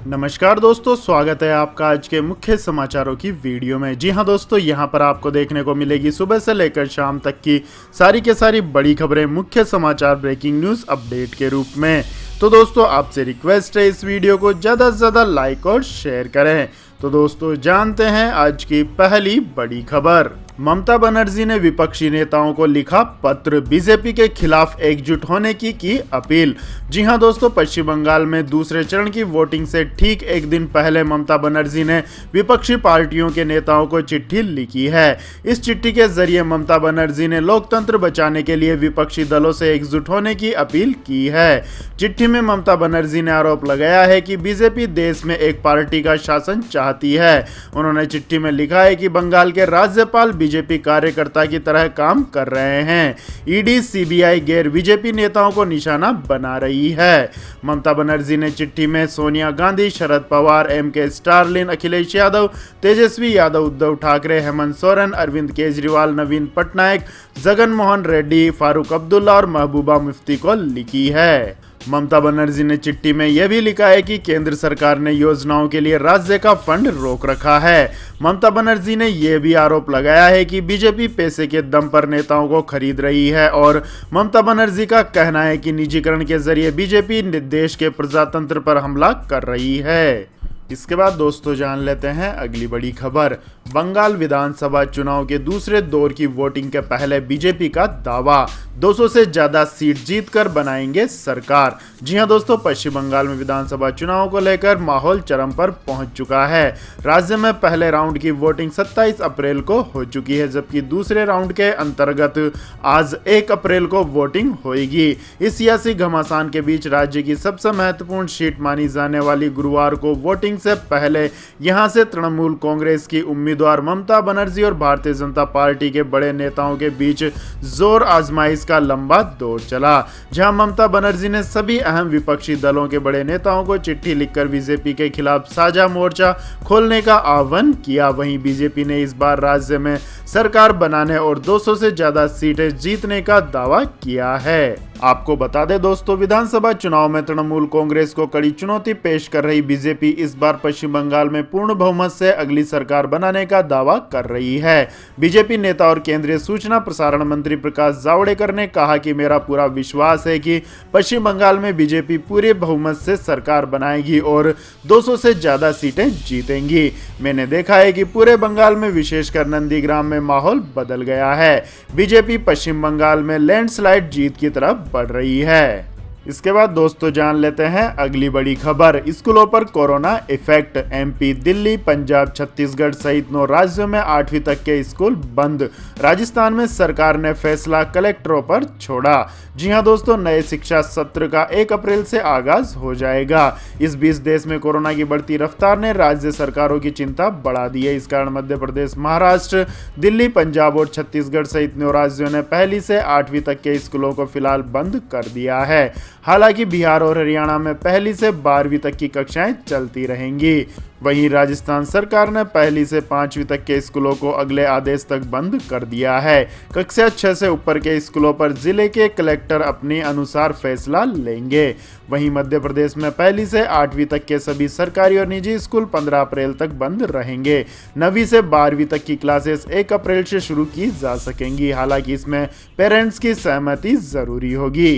नमस्कार दोस्तों, स्वागत है आपका आज के मुख्य समाचारों की वीडियो में। जी हां दोस्तों, यहां पर आपको देखने को मिलेगी सुबह से लेकर शाम तक की सारी के सारी बड़ी खबरें, मुख्य समाचार, ब्रेकिंग न्यूज़ अपडेट के रूप में। तो दोस्तों आपसे रिक्वेस्ट है इस वीडियो को ज़्यादा से ज़्यादा लाइक और शेयर करें। तो दोस्तों जानते हैं आज की पहली बड़ी खबर। ममता बनर्जी ने विपक्षी नेताओं को लिखा पत्र, बीजेपी के खिलाफ एकजुट होने की अपील। जी हां दोस्तों, पश्चिम बंगाल में दूसरे चरण की वोटिंग से ठीक एक दिन पहले ममता बनर्जी ने विपक्षी पार्टियों के नेताओं को चिट्ठी लिखी है। इस चिट्ठी के जरिए ममता बनर्जी ने लोकतंत्र बचाने के लिए विपक्षी दलों से एकजुट होने की अपील की है। चिट्ठी में ममता बनर्जी ने आरोप लगाया है कि बीजेपी देश में एक पार्टी का शासन चाहती है। उन्होंने चिट्ठी में लिखा है कि बंगाल के राज्यपाल बीजेपी कार्यकर्ता की तरह काम कर रहे हैं। ईडी, सीबीआई गैर बीजेपी नेताओं को निशाना बना रही है। ममता बनर्जी ने चिट्ठी में सोनिया गांधी, शरद पवार, एमके स्टालिन, अखिलेश यादव, तेजस्वी यादव, उद्धव ठाकरे, हेमंत सोरेन, अरविंद केजरीवाल, नवीन पटनायक, जगन मोहन रेड्डी, फारूक अब्दुल्ला और महबूबा मुफ्ती को लिखी है। ममता बनर्जी ने चिट्ठी में यह भी लिखा है कि केंद्र सरकार ने योजनाओं के लिए राज्य का फंड रोक रखा है। ममता बनर्जी ने यह भी आरोप लगाया है कि बीजेपी पैसे के दम पर नेताओं को खरीद रही है और ममता बनर्जी का कहना है कि निजीकरण के जरिए बीजेपी देश के प्रजातंत्र पर हमला कर रही है। इसके बाद दोस्तों जान लेते हैं अगली बड़ी खबर। बंगाल विधानसभा चुनाव के दूसरे दौर की वोटिंग के पहले बीजेपी का दावा, 200 से ज्यादा सीट जीतकर बनाएंगे सरकार। जी हां दोस्तों, पश्चिम बंगाल में विधानसभा चुनाव को लेकर माहौल चरम पर पहुंच चुका है। राज्य में पहले राउंड की वोटिंग 27 अप्रैल को हो चुकी है, जबकि दूसरे राउंड के अंतर्गत आज 1 अप्रैल को वोटिंग होगी। इस सियासी घमासान के बीच राज्य की सबसे महत्वपूर्ण सीट मानी जाने वाली गुरुवार को वोटिंग से पहले यहां से तृणमूल कांग्रेस की उम्मीदवार ममता बनर्जी और भारतीय जनता पार्टी के बड़े नेताओं के बीच जोर आजमाइश का लंबा दौर चला, जहां ममता बनर्जी ने सभी अहम विपक्षी दलों के बड़े नेताओं को चिट्ठी लिखकर बीजेपी के खिलाफ साझा मोर्चा खोलने का आह्वान किया। वहीं बीजेपी ने इस बार राज्य में सरकार बनाने और 200 से ज्यादा सीटें जीतने का दावा किया है। आपको बता दें दोस्तों, विधानसभा चुनाव में तृणमूल कांग्रेस को कड़ी चुनौती पेश कर रही बीजेपी इस बार पश्चिम बंगाल में पूर्ण बहुमत से अगली सरकार बनाने का दावा कर रही है। बीजेपी नेता और केंद्रीय सूचना प्रसारण मंत्री प्रकाश जावड़ेकर ने कहा कि मेरा पूरा विश्वास है कि पश्चिम बंगाल में बीजेपी पूरे बहुमत से सरकार बनाएगी और 200 से ज्यादा सीटें जीतेंगी। मैंने देखा है कि पूरे बंगाल में, विशेषकर नंदीग्राम में माहौल बदल गया है। बीजेपी पश्चिम बंगाल में लैंडस्लाइड जीत की तरफ बढ़ रही है। इसके बाद दोस्तों जान लेते हैं अगली बड़ी खबर। स्कूलों पर corona effect, MP, Delhi, Punjab, Chhattisgarh सहित 9 राज्यों में 8वीं तक के स्कूल बंद। राजस्थान में सरकार ने फैसला कलेक्टरों पर छोड़ा। जी हां दोस्तों, नए शिक्षा सत्र का 1 अप्रैल से आगाज हो जाएगा। इस बीच देश में कोरोना की बढ़ती रफ्तार ने राज्य सरकारों की चिंता बढ़ा दी है। इस कारण मध्य प्रदेश, महाराष्ट्र, दिल्ली, पंजाब और छत्तीसगढ़ सहित 9 राज्यों ने 1ली से 8वीं तक के स्कूलों को फिलहाल बंद कर दिया है। हालांकि बिहार और हरियाणा में 1ली से 12वीं तक की कक्षाएं चलती रहेंगी। वहीं राजस्थान सरकार ने 1ली से 5वीं तक के स्कूलों को अगले आदेश तक बंद कर दिया है। कक्षा 6 से ऊपर के स्कूलों पर जिले के कलेक्टर अपने अनुसार फैसला लेंगे। वहीं मध्य प्रदेश में 1ली से 8वीं तक के सभी सरकारी और निजी स्कूल 15 अप्रैल तक बंद रहेंगे। 9वीं से 12वीं तक की क्लासेस 1 अप्रैल से शुरू की जा सकेंगी। हालांकि इसमें पेरेंट्स की सहमति जरूरी होगी।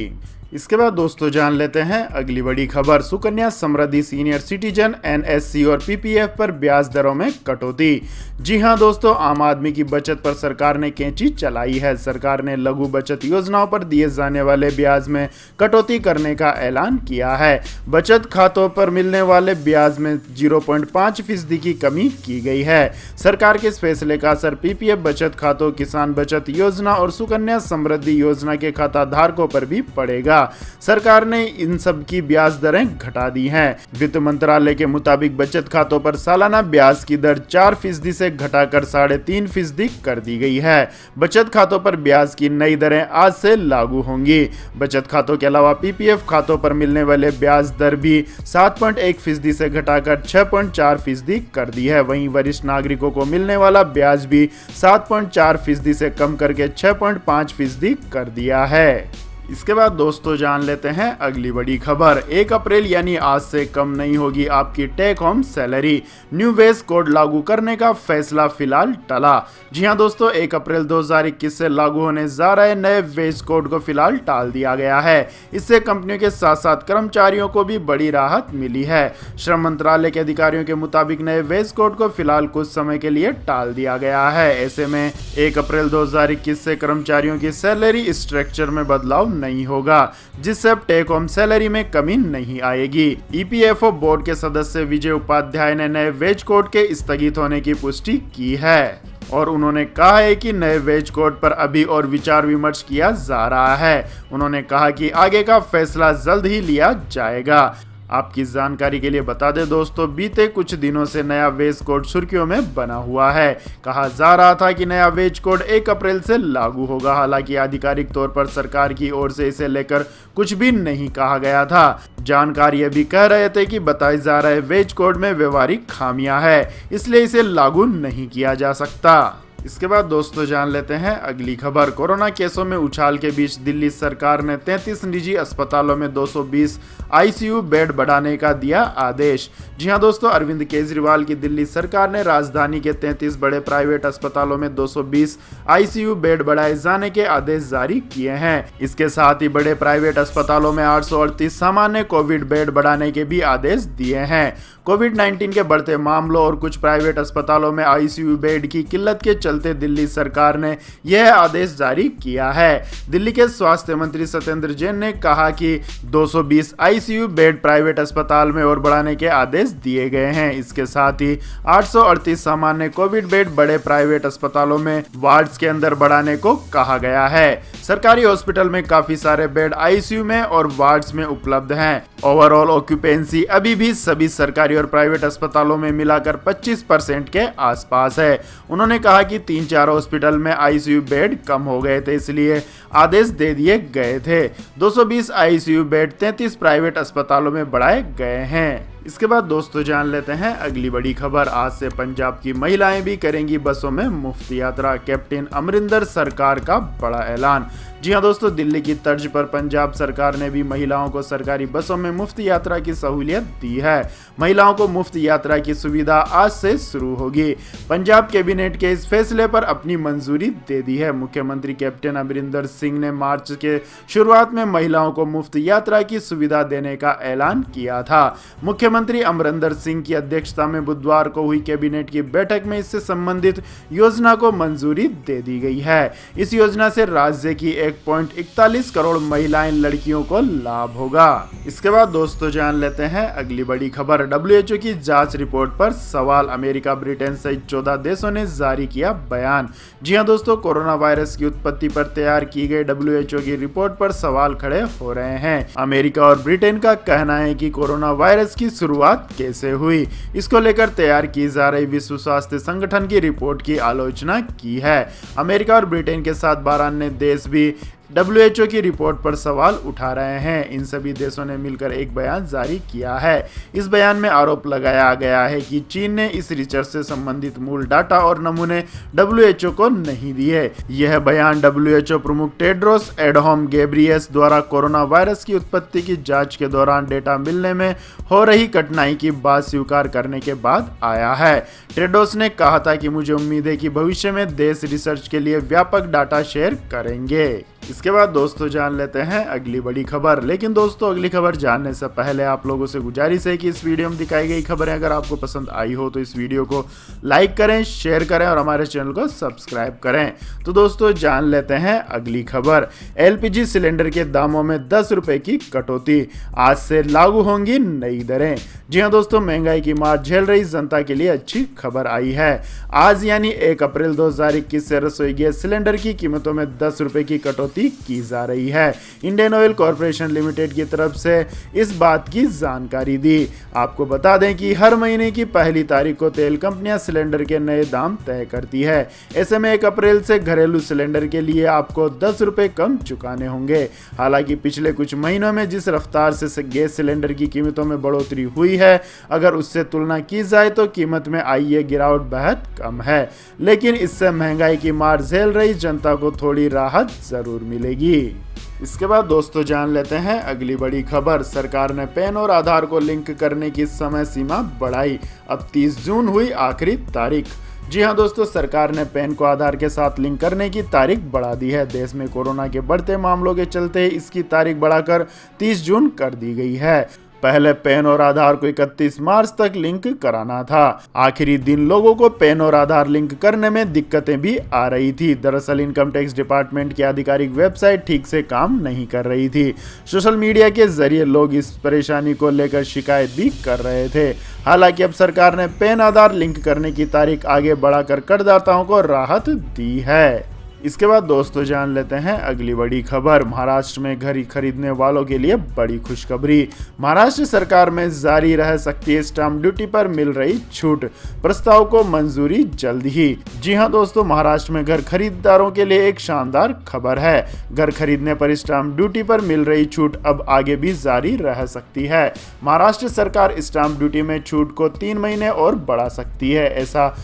इसके बाद दोस्तों जान लेते हैं अगली बड़ी खबर। Sukanya Samriddhi senior citizen, NSC और पीपीएफ पर ब्याज दरों में कटौती। जी हां दोस्तों, आम आदमी की बचत पर सरकार ने कैंची चलाई है। सरकार ने लघु बचत योजनाओं पर दिए जाने वाले ब्याज में कटौती करने का ऐलान किया है। बचत खातों पर मिलने वाले ब्याज में 0.5% की कमी की गई है। सरकार के इस फैसले का असर पीपीएफ बचत खातों, किसान बचत योजना और सुकन्या समृद्धि योजना के खाता धारकों पर भी पड़ेगा। सरकार ने इन सब की ब्याज दरें घटा दी हैं। वित्त मंत्रालय के मुताबिक बचत खातों पर सालाना ब्याज की दर 4% से घटाकर 3.5% कर दी गई है। बचत खातों पर ब्याज की नई दरें आज से लागू होंगी। बचत खातों के अलावा पीपीएफ खातों पर मिलने वाले ब्याज दर भी 7.1% से घटाकर 6.4% कर दी है। वहीं वरिष्ठ नागरिकों को मिलने वाला ब्याज भी 7.4% से कम करके 6.5% कर दिया है। इसके बाद दोस्तों जान लेते हैं अगली बड़ी खबर। 1 अप्रैल यानी आज से कम नहीं होगी आपकी take home salary, new wage code लागू करने का फैसला फिलहाल टला। जी हां दोस्तों, 1 अप्रैल 2021 से लागू होने जा रहे नए वेज कोड को फिलहाल टाल दिया गया है। इससे कंपनियों के साथ साथ कर्मचारियों को भी बड़ी राहत मिली है। श्रम मंत्रालय के अधिकारियों के मुताबिक नए वेज कोड को फिलहाल कुछ समय के लिए टाल दिया गया है। ऐसे में 1 अप्रैल 2021 से कर्मचारियों की सैलरी स्ट्रक्चर में बदलाव नहीं होगा, जिससे अब टेक होम सैलरी में कमी नहीं आएगी। ईपीएफओ बोर्ड के सदस्य विजय उपाध्याय ने नए वेज कोड के स्थगित होने की पुष्टि की है और उन्होंने कहा है कि नए वेज कोड पर अभी और विचार विमर्श किया जा रहा है। उन्होंने कहा कि आगे का फैसला जल्द ही लिया जाएगा। आपकी जानकारी के लिए बता दें दोस्तों, बीते कुछ दिनों से नया वेज कोड सुर्खियों में बना हुआ है। कहा जा रहा था कि नया वेज कोड 1 अप्रैल से लागू होगा, हालांकि आधिकारिक तौर पर सरकार की ओर से इसे लेकर कुछ भी नहीं कहा गया था। जानकारी ये भी कह रहे थे कि बताए जा रहे वेज कोड में व्यवहारिक खामियां हैं, इसलिए इसे लागू नहीं किया जा सकता। इसके बाद दोस्तों जान लेते हैं अगली खबर। कोरोना केसों में उछाल के बीच दिल्ली सरकार ने 33 निजी अस्पतालों में 220 आईसीयू बेड बढ़ाने का दिया आदेश। जी हां दोस्तों, अरविंद केजरीवाल की दिल्ली सरकार ने राजधानी के 33 बड़े प्राइवेट अस्पतालों में 220 आईसीयू बेड बढ़ाए जाने के आदेश जारी किए हैं। इसके साथ ही बड़े प्राइवेट अस्पतालों में 838 सामान्य कोविड बेड बढ़ाने के भी आदेश दिए हैं। कोविड-19 के बढ़ते मामलों और कुछ प्राइवेट अस्पतालों में आईसीयू बेड की किल्लत के चलते दिल्ली सरकार ने यह आदेश जारी किया है। दिल्ली के स्वास्थ्य मंत्री सत्येंद्र जैन ने कहा कि 220 आईसीयू बेड प्राइवेट अस्पताल में और बढ़ाने के आदेश दिए गए हैं। इसके साथ ही 838 सामान्य कोविड बेड बड़े प्राइवेट अस्पतालों में वार्ड्स के अंदर बढ़ाने को कहा गया है। सरकारी हॉस्पिटल में काफी सारे बेड आईसीयू में और वार्ड्स में उपलब्ध हैं। ओवरऑल ऑक्यूपेंसी अभी भी सभी सरकारी और प्राइवेट अस्पतालों में मिलाकर 25% के आसपास है। उन्होंने कहा कि 3-4 हॉस्पिटल में आईसीयू बेड कम हो गए थे, इसलिए आदेश दे दिए गए थे। 220 आईसीयू बेड 33 प्राइवेट अस्पतालों में बढ़ाए गए हैं। इसके बाद दोस्तों जान लेते हैं अगली बड़ी खबर। आज से पंजाब की महिलाएं भी करेंगी बसों में मुफ्त यात्रा, कैप्टन अमरिंदर सरकार का बड़ा ऐलान। जी हां दोस्तों, दिल्ली की तर्ज पर पंजाब सरकार ने भी महिलाओं को सरकारी बसों में मुफ्त यात्रा की सहूलियत दी है। महिलाओं को मुफ्त यात्रा की सुविधा आज से शुरू होगी। पंजाब कैबिनेट के इस फैसले पर अपनी मंजूरी दे दी है। मुख्यमंत्री कैप्टन अमरिंदर सिंह ने मार्च के शुरुआत में महिलाओं को मुफ्त यात्रा की सुविधा देने का ऐलान किया था। मुख्यमंत्री अमरिंदर सिंह की अध्यक्षता में बुधवार को हुई कैबिनेट की बैठक में इससे संबंधित योजना को मंजूरी दे दी गई है। इस योजना से राज्य की 1.41 करोड़ महिलाएं लड़कियों को लाभ होगा। इसके बाद दोस्तों जान लेते हैं अगली बड़ी खबर। WHO की जांच रिपोर्ट पर सवाल, अमेरिका, ब्रिटेन सहित 14 देशों ने जारी किया बयान। जी हां दोस्तों, कोरोना वायरस की उत्पत्ति पर तैयार की गई WHO की रिपोर्ट पर सवाल खड़े हो रहे हैं। अमेरिका और ब्रिटेन का कहना है कि कोरोना वायरस की शुरुआत कैसे हुई, इसको लेकर तैयार की जा रही विश्व स्वास्थ्य संगठन की रिपोर्ट की आलोचना की है। अमेरिका और ब्रिटेन के साथ 12 अन्य देश भी WHO की रिपोर्ट पर सवाल उठा रहे हैं। इन सभी देशों ने मिलकर एक बयान जारी किया है। इस बयान में आरोप लगाया गया है कि चीन ने इस रिसर्च से संबंधित मूल डाटा और नमूने WHO को नहीं दिए। यह बयान WHO प्रमुख टेड्रोस एडहॉम गेब्रियस द्वारा कोरोना वायरस की उत्पत्ति की जांच के दौरान डेटा मिलने में हो रही कठिनाई की बात स्वीकार करने के बाद आया है। टेड्रोस ने कहा था कि मुझे उम्मीद है कि भविष्य में देश रिसर्च के लिए व्यापक डाटा शेयर करेंगे। इसके बाद दोस्तों जान लेते हैं अगली बड़ी खबर। लेकिन दोस्तों, अगली खबर जानने से पहले आप लोगों से गुजारिश है कि इस वीडियो में दिखाई गई खबरें अगर आपको पसंद आई हो तो इस वीडियो को लाइक करें, शेयर करें और हमारे चैनल को सब्सक्राइब करें। तो दोस्तों जान लेते हैं अगली खबर। LPG सिलेंडर के दामों में 10 रुपए की कटौती, आज से लागू होंगी नई दरें। जी हां दोस्तों, महंगाई की मार झेल रही जनता के लिए अच्छी खबर आई है। आज यानी 1 अप्रैल 2021 से रसोई गैस सिलेंडर की कीमतों में 10 रुपए की कटौती की जा रही है। इंडियन ऑयल कॉर्पोरेशन लिमिटेड की तरफ से इस बात की जानकारी दी। आपको बता दें कि हर महीने की पहली तारीख को तेल कंपनियां सिलेंडर के नए दाम तय करती है। ऐसे में 1 अप्रैल से घरेलू सिलेंडर के लिए आपको 10 रुपए कम चुकाने होंगे। हालांकि पिछले कुछ महीनों में जिस रफ्तार से गैस सिलेंडर की कीमतों में बढ़ोतरी हुई है, अगर उससे तुलना की जाए तो कीमत में आई ये गिरावट बेहद कम है। लेकिन इससे महंगाई की मार झेल रही जनता को थोड़ी राहत जरूर मिलेगी। इसके बाद दोस्तों जान लेते हैं अगली बड़ी खबर। सरकार ने पैन और आधार को लिंक करने की समय सीमा बढ़ाई, अब 30 जून हुई आखिरी तारीख। जी हां दोस्तों, सरकार ने पैन को आधार के साथ लिंक करने की तारीख बढ़ा दी है। देश में कोरोना के बढ़ते मामलों के चलते इसकी तारीख बढ़ाकर 30 जून कर दी गई है। पहले पैन और आधार को 31 मार्च तक लिंक कराना था। आखिरी दिन लोगों को पैन और आधार लिंक करने में दिक्कतें भी आ रही थी। दरअसल इनकम टैक्स डिपार्टमेंट की आधिकारिक वेबसाइट ठीक से काम नहीं कर रही थी। सोशल मीडिया के जरिए लोग इस परेशानी को लेकर शिकायत भी कर रहे थे। हालांकि अब सरकार ने पैन आधार लिंक करने की तारीख आगे बढ़ाकर करदाताओं को राहत दी है। इसके बाद दोस्तों जान लेते हैं अगली बड़ी खबर। महाराष्ट्र में घर खरीदने वालों के लिए बड़ी खुशखबरी। महाराष्ट्र सरकार में जारी रह सकती है स्टाम्प ड्यूटी पर मिल रही छूट, प्रस्ताव को मंजूरी जल्द ही। जी हां दोस्तों, महाराष्ट्र में घर खरीदारों के लिए एक शानदार खबर है। घर खरीदने पर स्टाम्प ड्यूटी पर मिल रही छूट अब आगे भी जारी रह सकती है। महाराष्ट्र सरकार स्टाम्प ड्यूटी में छूट को 3 महीने और बढ़ा सकती है। ऐसा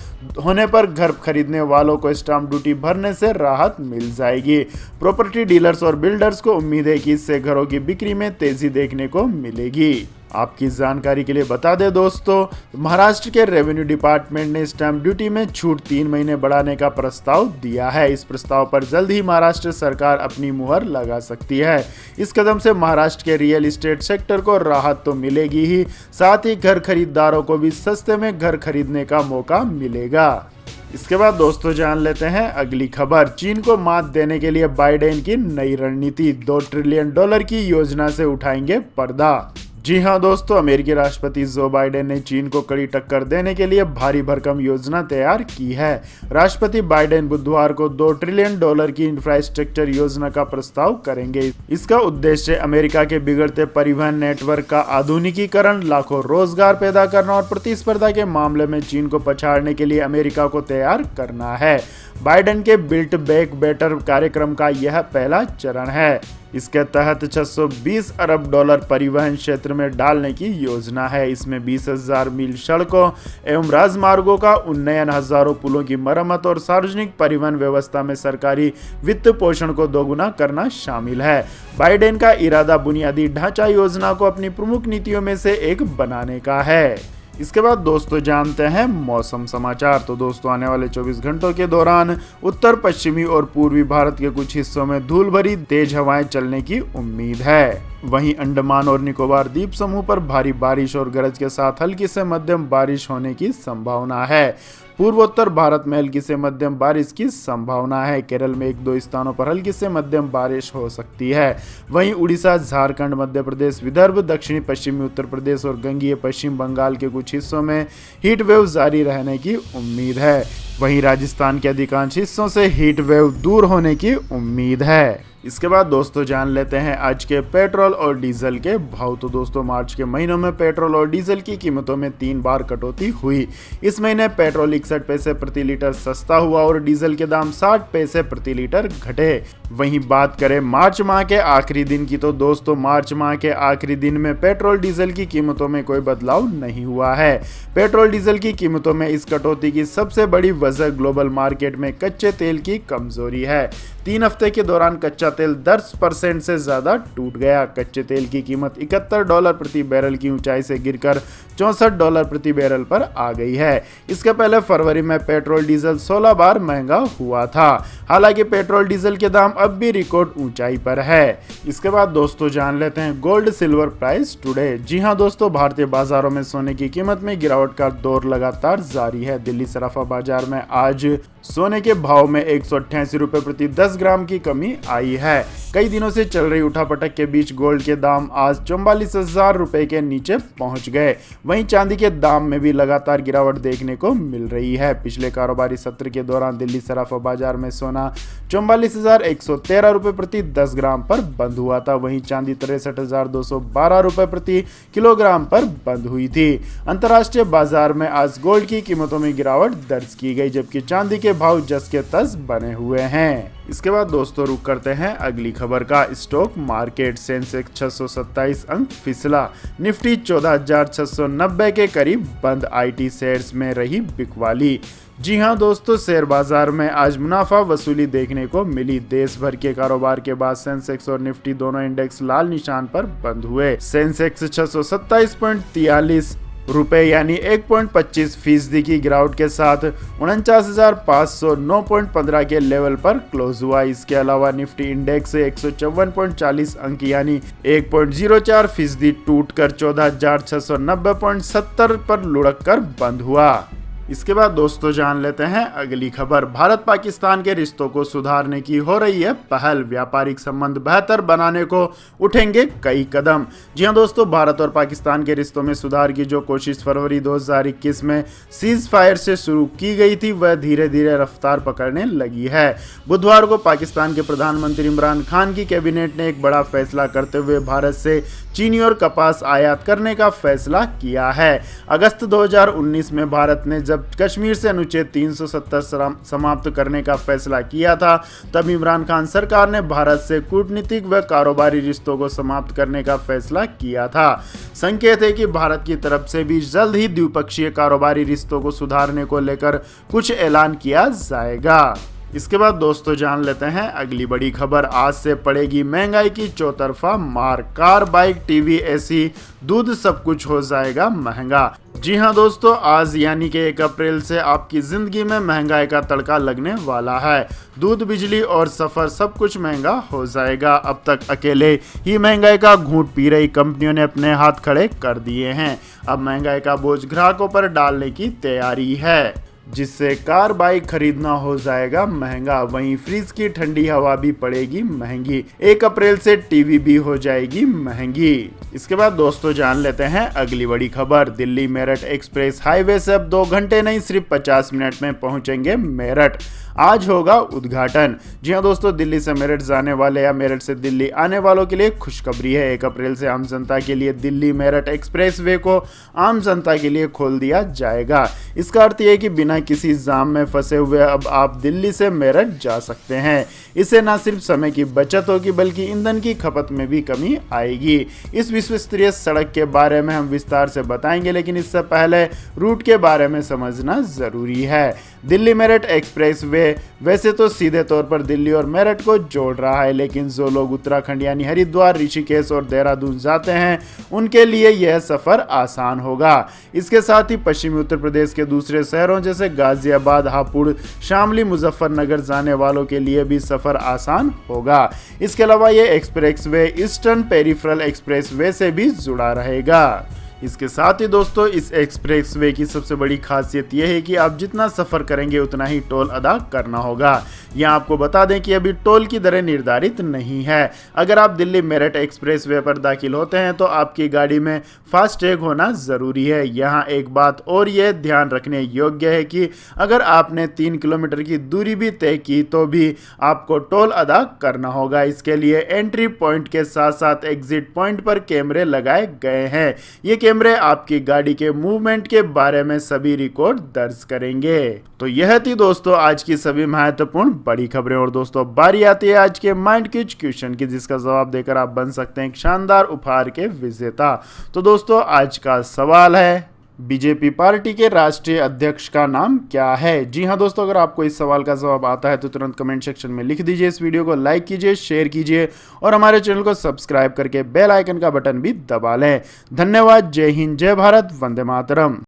होने पर घर खरीदने वालों को स्टाम्प ड्यूटी भरने से राहत मिल जाएगी। प्रॉपर्टी डीलर्स और बिल्डर्स को उम्मीद है कि इससे घरों की बिक्री में तेजी देखने को मिलेगी। आपकी जानकारी के लिए बता दें दोस्तों, महाराष्ट्र के रेवेन्यू डिपार्टमेंट ने स्टैंप ड्यूटी में छूट 3 महीने बढ़ाने का प्रस्ताव दिया है। इस प्रस्ताव पर जल्द ही महाराष्ट्र सरकार अपनी मुहर लगा सकती है। इस कदम से महाराष्ट्र के रियल एस्टेट सेक्टर को राहत तो मिलेगी ही, साथ ही घर खरीदारों को भी सस्ते में घर खरीदने का मौका मिलेगा। इसके बाद दोस्तों जान लेते हैं अगली खबर। चीन को मात देने के लिए बाइडेन की नई रणनीति, $2 ट्रिलियन की योजना से उठाएंगे पर्दा। जी हां दोस्तों, अमेरिकी राष्ट्रपति जो बाइडेन ने चीन को कड़ी टक्कर देने के लिए भारी भरकम योजना तैयार की है। राष्ट्रपति बाइडेन बुधवार को $2 ट्रिलियन की इंफ्रास्ट्रक्चर योजना का प्रस्ताव करेंगे। इसका उद्देश्य अमेरिका के बिगड़ते परिवहन नेटवर्क का आधुनिकीकरण, लाखों रोजगार पैदा करना और प्रतिस्पर्धा के मामले में चीन को पछाड़ने के लिए अमेरिका को तैयार करना है। बाइडेन के बिल्ट बैक बेटर कार्यक्रम का यह पहला चरण है। इसके तहत $620 अरब परिवहन क्षेत्र में डालने की योजना है। इसमें 20,000 मील सड़कों एवं राजमार्गों का उन्नयन, हजारों पुलों की मरम्मत और सार्वजनिक परिवहन व्यवस्था में सरकारी वित्त पोषण को दोगुना करना शामिल है। बाइडेन का इरादा बुनियादी ढांचा योजना को अपनी प्रमुख नीतियों में से एक बनाने का है। इसके बाद दोस्तों जानते हैं मौसम समाचार। तो दोस्तों आने वाले 24 घंटों के दौरान उत्तर पश्चिमी और पूर्वी भारत के कुछ हिस्सों में धूल भरी तेज हवाएं चलने की उम्मीद है। वहीं अंडमान और निकोबार द्वीप समूह पर भारी बारिश और गरज के साथ हल्की से मध्यम बारिश होने की संभावना है। पूर्वोत्तर भारत में हल्की से मध्यम बारिश की संभावना है। केरल में 1-2 स्थानों पर हल्की से मध्यम बारिश हो सकती है। वहीं उड़ीसा, झारखंड, मध्य प्रदेश, विदर्भ, दक्षिणी पश्चिमी उत्तर प्रदेश और गंगीय पश्चिम बंगाल के कुछ हिस्सों में हीट वेव जारी रहने की उम्मीद है। वहीं राजस्थान के अधिकांश हिस्सों से हीट वेव दूर होने की उम्मीद है। इसके बाद दोस्तों जान लेते हैं आज के पेट्रोल और डीजल के भाव। तो दोस्तों मार्च के महीनों में पेट्रोल और डीजल की कीमतों में 3 बार कटौती हुई। इस महीने पेट्रोल 61 पैसे प्रति लीटर सस्ता हुआ और डीजल के दाम 60 पैसे प्रति लीटर घटे। वहीं बात करें मार्च माह के आखिरी दिन की, तो दोस्तों मार्च माह के आखिरी दिन में पेट्रोल डीजल की कीमतों में कोई बदलाव नहीं हुआ है। पेट्रोल डीजल की कीमतों में इस कटौती की सबसे बड़ी वजह ग्लोबल मार्केट में कच्चे तेल की कमजोरी है। 3 हफ्ते के दौरान कच्चा तेल 10% से ज्यादा टूट गया। कच्चे तेल की कीमत $71 प्रति बैरल की ऊंचाई से गिरकर $64 प्रति बैरल पर आ गई है। इसके पहले फरवरी में पेट्रोल डीजल 16 बार महंगा हुआ था। हालांकि पेट्रोल डीजल के दाम अब भी रिकॉर्ड ऊंचाई पर है। इसके बाद दोस्तों जान लेते हैं गोल्ड सिल्वर प्राइस टुडे। जी हां दोस्तों, भारतीय बाजारों में सोने की कीमत में गिरावट का दौर लगातार जारी है। दिल्ली सराफा बाजार में आज सोने के भाव में 188 रुपए प्रति 10 ग्राम की कमी आई है। कई दिनों से चल रही उठापटक के बीच गोल्ड के दाम आज 44,000 रुपए के नीचे पहुंच गए। वहीं चांदी के दाम में भी लगातार गिरावट देखने को मिल रही है। पिछले कारोबारी सत्र के दौरान दिल्ली सराफा बाजार में सोना 44,113 रुपए प्रति 10 ग्राम पर बंद हुआ था। वहीं चांदी 63,212 रुपए प्रति किलोग्राम पर बंद हुई थी। अंतर्राष्ट्रीय बाजार में आज गोल्ड की कीमतों में गिरावट दर्ज की गई, जबकि चांदी के भाव जस के तस बने हुए हैं। इसके बाद दोस्तों रुक करते हैं अगली खबर का। स्टॉक मार्केट, सेंसेक्स 627 अंक फिसला, निफ्टी 14,690 के करीब बंद। आईटी शेयर्स में रही बिकवाली। जी हां दोस्तों, शेयर बाजार में आज मुनाफा वसूली देखने को मिली। देश भर के कारोबार के बाद सेंसेक्स और निफ्टी दोनों इंडेक्स लाल निशान पर बंद हुए। सेंसेक्स 627.43 रुपए यानी 1.25% की गिरावट के साथ 49,509.15 के लेवल पर क्लोज हुआ। इसके अलावा निफ्टी इंडेक्स 154.40 अंक यानी 1.04% टूट कर 14,690.70 पर लुढ़क कर बंद हुआ। इसके बाद दोस्तों जान लेते हैं अगली खबर। भारत पाकिस्तान के रिश्तों को सुधारने की हो रही है पहल, व्यापारिक संबंध बेहतर बनाने को उठेंगे कई कदम। जी हां दोस्तों, भारत और पाकिस्तान के रिश्तों में सुधार की जो कोशिश फरवरी 2021 में सीज फायर से शुरू की गई थी वह धीरे धीरे रफ्तार पकड़ने लगी है। बुधवार को पाकिस्तान के प्रधानमंत्री इमरान खान की कैबिनेट ने एक बड़ा फैसला करते हुए भारत से चीनी और कपास आयात करने का फैसला किया है। अगस्त 2019 में भारत ने जब कश्मीर से अनुच्छेद 370 समाप्त करने का फैसला किया था, तब इमरान खान सरकार ने भारत से कूटनीतिक व कारोबारी रिश्तों को समाप्त करने का फैसला किया था। संकेत है कि भारत की तरफ से भी जल्द ही द्विपक्षीय कारोबारी रिश्तों को सुधारने को लेकर कुछ ऐलान किया जाएगा। इसके बाद दोस्तों जान लेते हैं अगली बड़ी खबर। आज से पड़ेगी महंगाई की चौतरफा मार, कार, बाइक, टीवी, एसी, दूध सब कुछ हो जाएगा महंगा। जी हां दोस्तों, आज यानी कि 1 अप्रैल से आपकी जिंदगी में महंगाई का तड़का लगने वाला है। दूध, बिजली और सफर सब कुछ महंगा हो जाएगा। अब तक अकेले ही महंगाई का घूंट पी रही कंपनियों ने अपने हाथ खड़े कर दिए हैं। अब महंगाई का बोझ ग्राहकों पर डालने की तैयारी है, जिससे कार, बाइक खरीदना हो जाएगा महंगा। वहीं फ्रिज की ठंडी हवा भी पड़ेगी महंगी। 1 अप्रैल से टीवी भी हो जाएगी महंगी। इसके बाद दोस्तों जान लेते हैं अगली बड़ी खबर। दिल्ली मेरठ एक्सप्रेस हाईवे से अब 2 घंटे नहीं सिर्फ 50 मिनट में पहुंचेंगे मेरठ। आज होगा उद्घाटन। जी हां दोस्तों, दिल्ली से मेरठ जाने वाले या मेरठ से दिल्ली आने वालों के लिए खुशखबरी है। 1 अप्रैल से आम जनता के लिए दिल्ली मेरठ एक्सप्रेसवे को आम जनता के लिए खोल दिया जाएगा। इसका अर्थ यह कि बिना किसी जाम में फंसे हुए अब आप दिल्ली से मेरठ जा सकते हैं। इससे न सिर्फ समय की बचत होगी बल्कि ईंधन की खपत में भी कमी आएगी। इस विश्व स्तरीय सड़क के बारे में हम विस्तार से बताएंगे, लेकिन इससे पहले रूट के बारे में समझना जरूरी है। दिल्ली मेरठ एक्सप्रेसवे वैसे तो सीधे तौर पर दिल्ली और मेरठ को जोड़ रहा है, लेकिन जो लोग उत्तराखंड यानी हरिद्वार, ऋषिकेश और देहरादून जाते हैं उनके लिए यह सफर आसान होगा। इसके साथ ही पश्चिमी उत्तर प्रदेश के दूसरे शहरों जैसे गाजियाबाद, हापुड़, शामली, मुजफ्फरनगर जाने वालों के लिए भी सफर आसान होगा। इसके अलावा यह एक्सप्रेसवे ईस्टर्न पेरिफेरल एक्सप्रेसवे से भी जुड़ा रहेगा। इसके साथ ही दोस्तों इस एक्सप्रेसवे की सबसे बड़ी खासियत यह है कि आप जितना सफ़र करेंगे उतना ही टोल अदा करना होगा। यहाँ आपको बता दें कि अभी टोल की दरें निर्धारित नहीं है। अगर आप दिल्ली मेरठ एक्सप्रेसवे पर दाखिल होते हैं तो आपकी गाड़ी में फास्टैग होना ज़रूरी है। यहाँ एक बात और यह ध्यान रखने योग्य है कि अगर आपने 3 किलोमीटर की दूरी भी तय की तो भी आपको टोल अदा करना होगा। इसके लिए एंट्री पॉइंट के साथ साथ एग्जिट पॉइंट पर कैमरे लगाए गए हैं। ये कैमरे आपकी गाड़ी के मूवमेंट के बारे में सभी रिकॉर्ड दर्ज करेंगे। तो यह थी दोस्तों आज की सभी महत्वपूर्ण बड़ी खबरें। और दोस्तों बारी आती है आज के माइंड क्विज क्वेश्चन की, जिसका जवाब देकर आप बन सकते हैं एक शानदार उपहार के विजेता। तो दोस्तों आज का सवाल है, बीजेपी पार्टी के राष्ट्रीय अध्यक्ष का नाम क्या है? जी हां दोस्तों, अगर आपको इस सवाल का जवाब आता है तो तुरंत कमेंट सेक्शन में लिख दीजिए। इस वीडियो को लाइक कीजिए, शेयर कीजिए और हमारे चैनल को सब्सक्राइब करके बेल आइकन का बटन भी दबा लें। धन्यवाद। जय हिंद, जय भारत, वंदे मातरम।